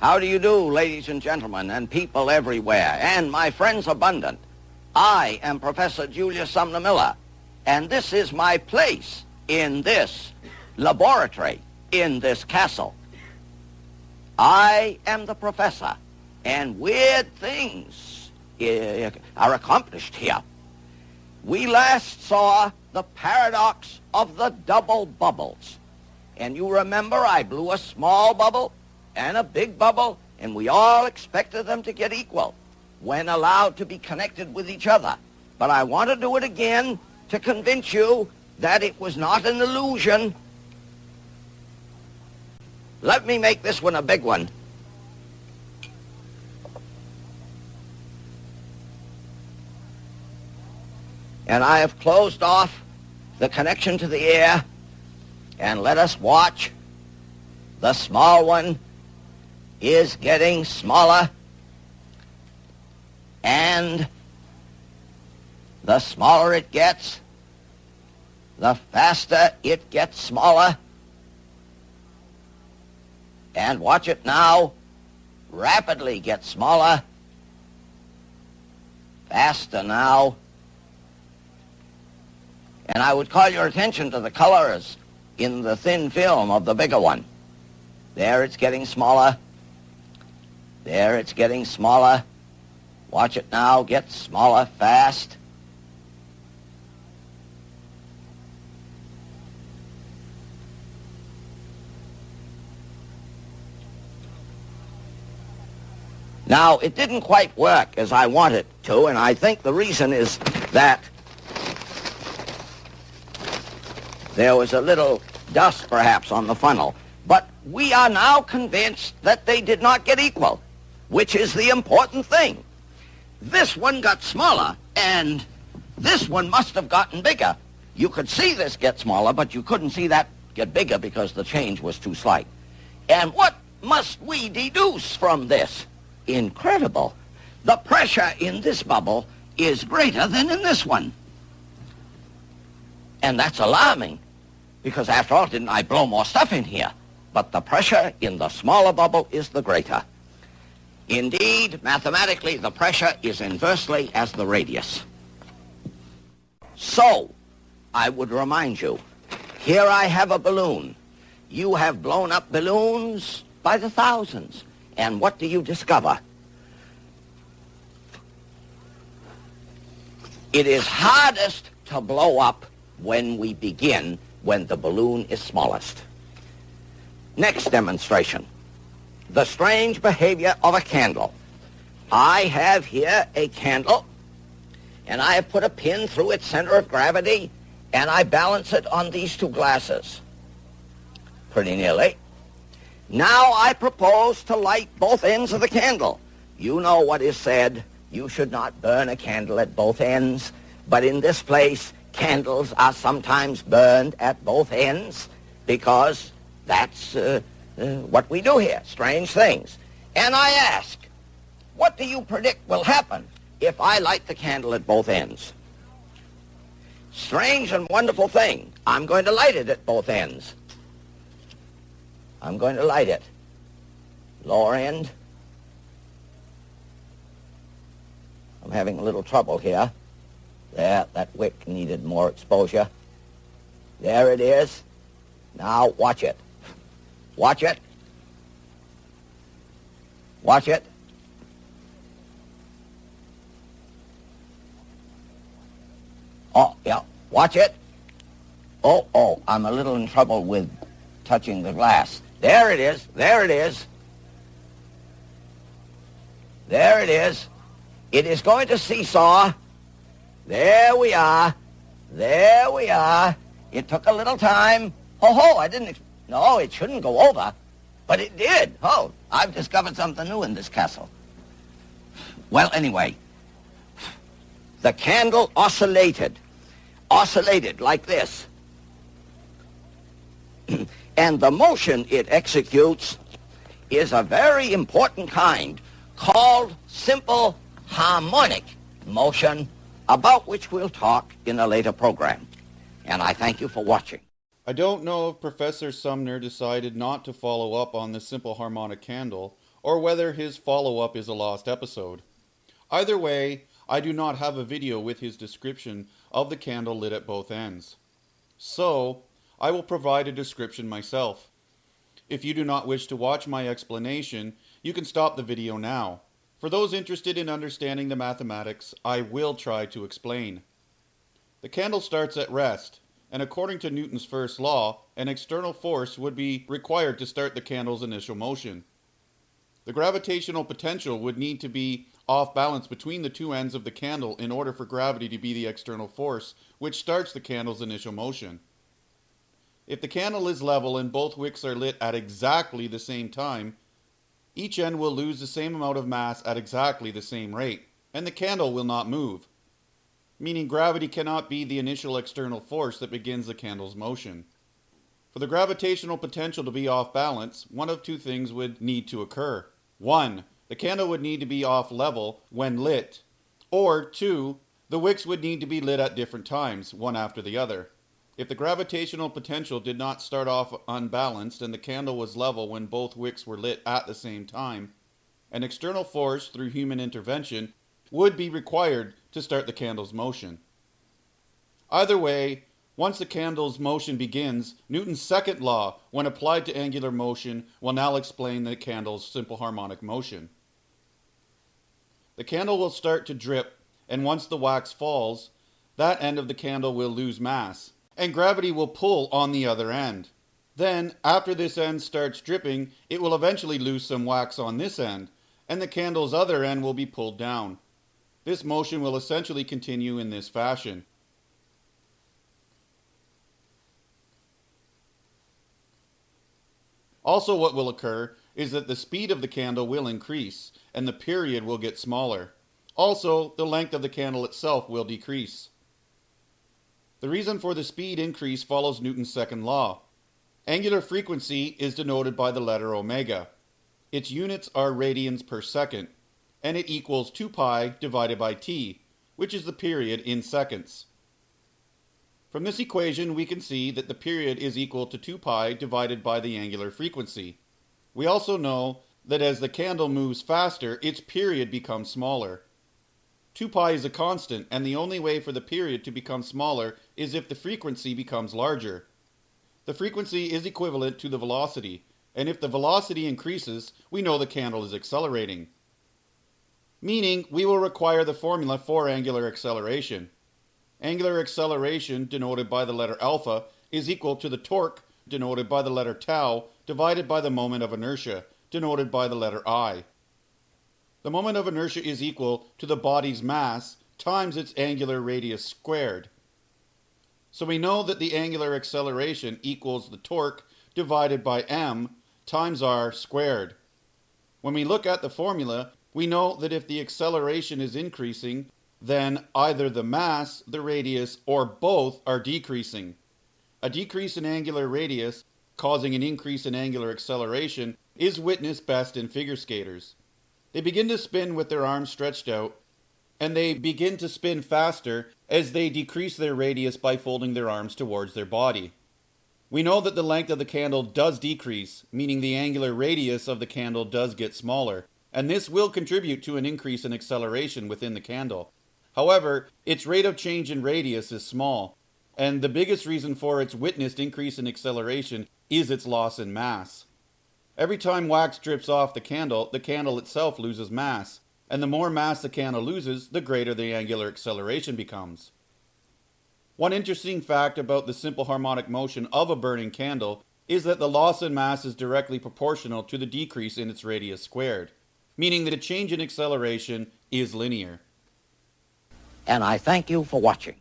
How do you do, ladies and gentlemen, and people everywhere, and my friends abundant? I am Professor Julius Sumner Miller, and this is my place in this laboratory, in this castle. I am the professor, and weird things are accomplished here. We last saw the paradox of the double bubbles. And you remember I blew a small bubble and a big bubble, and we all expected them to get equal when allowed to be connected with each other. But I want to do it again to convince you that it was not an illusion. Let me make this one a big one. And I have closed off the connection to the air, and let us watch. The small one is getting smaller, and the smaller it gets, the faster it gets smaller. And watch it now rapidly get smaller, faster now. And I would call your attention to the colors in the thin film of the bigger one. There it's getting smaller. There it's getting smaller. Watch it now get smaller fast. Now, it didn't quite work as I wanted to, and I think the reason is that there was a little dust, perhaps, on the funnel. But we are now convinced that they did not get equal, which is the important thing. This one got smaller, and this one must have gotten bigger. You could see this get smaller, but you couldn't see that get bigger because the change was too slight. And what must we deduce from this? Incredible. The pressure in this bubble is greater than in this one. And that's alarming, because after all, didn't I blow more stuff in here? But the pressure in the smaller bubble is the greater. Indeed, mathematically, the pressure is inversely as the radius. So, I would remind you, here I have a balloon. You have blown up balloons by the thousands. And what do you discover? It is hardest to blow up when we begin, when the balloon is smallest. Next demonstration, the strange behavior of a candle. I have here a candle, and I have put a pin through its center of gravity, and I balance it on these two glasses, pretty nearly. Now I propose to light both ends of the candle. You know what is said, you should not burn a candle at both ends, but in this place, candles are sometimes burned at both ends because that's what we do here, strange things. And I ask, what do you predict will happen if I light the candle at both ends? Strange and wonderful thing. I'm going to light it at both ends. I'm going to light it. Lower end. I'm having a little trouble here. There, that wick needed more exposure. There it is. Now watch it. Watch it. Watch it. Oh, yeah. Watch it. Oh, I'm a little in trouble with touching the glass. There it is. There it is. There it is. It is going to seesaw. There we are. There we are. It took a little time. Oh, I didn't... No, it shouldn't go over. But it did. Oh, I've discovered something new in this castle. Well, anyway, the candle oscillated like this. And the motion it executes is a very important kind called simple harmonic motion, about which we'll talk in a later program. And I thank you for watching. I don't know if Professor Sumner decided not to follow up on the simple harmonic candle, or whether his follow-up is a lost episode. Either way, I do not have a video with his description of the candle lit at both ends. So, I will provide a description myself. If you do not wish to watch my explanation, you can stop the video now. For those interested in understanding the mathematics, I will try to explain. The candle starts at rest, and according to Newton's first law, an external force would be required to start the candle's initial motion. The gravitational potential would need to be off balance between the two ends of the candle in order for gravity to be the external force which starts the candle's initial motion. If the candle is level and both wicks are lit at exactly the same time, each end will lose the same amount of mass at exactly the same rate, and the candle will not move, meaning gravity cannot be the initial external force that begins the candle's motion. For the gravitational potential to be off balance, one of two things would need to occur. 1. The candle would need to be off level when lit, or 2. The wicks would need to be lit at different times, one after the other. If the gravitational potential did not start off unbalanced and the candle was level when both wicks were lit at the same time, an external force through human intervention would be required to start the candle's motion. Either way, once the candle's motion begins, Newton's second law, when applied to angular motion, will now explain the candle's simple harmonic motion. The candle will start to drip, and once the wax falls, that end of the candle will lose mass, and gravity will pull on the other end. Then, after this end starts dripping, it will eventually lose some wax on this end, and the candle's other end will be pulled down. This motion will essentially continue in this fashion. Also, what will occur is that the speed of the candle will increase, and the period will get smaller. Also, the length of the candle itself will decrease. The reason for the speed increase follows Newton's second law. Angular frequency is denoted by the letter omega. Its units are radians per second, and it equals 2 pi divided by t, which is the period in seconds. From this equation, we can see that the period is equal to 2 pi divided by the angular frequency. We also know that as the candle moves faster, its period becomes smaller. 2 pi is a constant, and the only way for the period to become smaller is if the frequency becomes larger. The frequency is equivalent to the velocity, and if the velocity increases, we know the candle is accelerating. Meaning, we will require the formula for angular acceleration. Angular acceleration, denoted by the letter alpha, is equal to the torque, denoted by the letter tau, divided by the moment of inertia, denoted by the letter I. The moment of inertia is equal to the body's mass times its angular radius squared. So we know that the angular acceleration equals the torque divided by m times r squared. When we look at the formula, we know that if the acceleration is increasing, then either the mass, the radius, or both are decreasing. A decrease in angular radius causing an increase in angular acceleration is witnessed best in figure skaters. They begin to spin with their arms stretched out, and they begin to spin faster as they decrease their radius by folding their arms towards their body. We know that the length of the candle does decrease, meaning the angular radius of the candle does get smaller, and this will contribute to an increase in acceleration within the candle. However, its rate of change in radius is small, and the biggest reason for its witnessed increase in acceleration is its loss in mass. Every time wax drips off the candle itself loses mass, and the more mass the candle loses, the greater the angular acceleration becomes. One interesting fact about the simple harmonic motion of a burning candle is that the loss in mass is directly proportional to the decrease in its radius squared, meaning that a change in acceleration is linear. And I thank you for watching.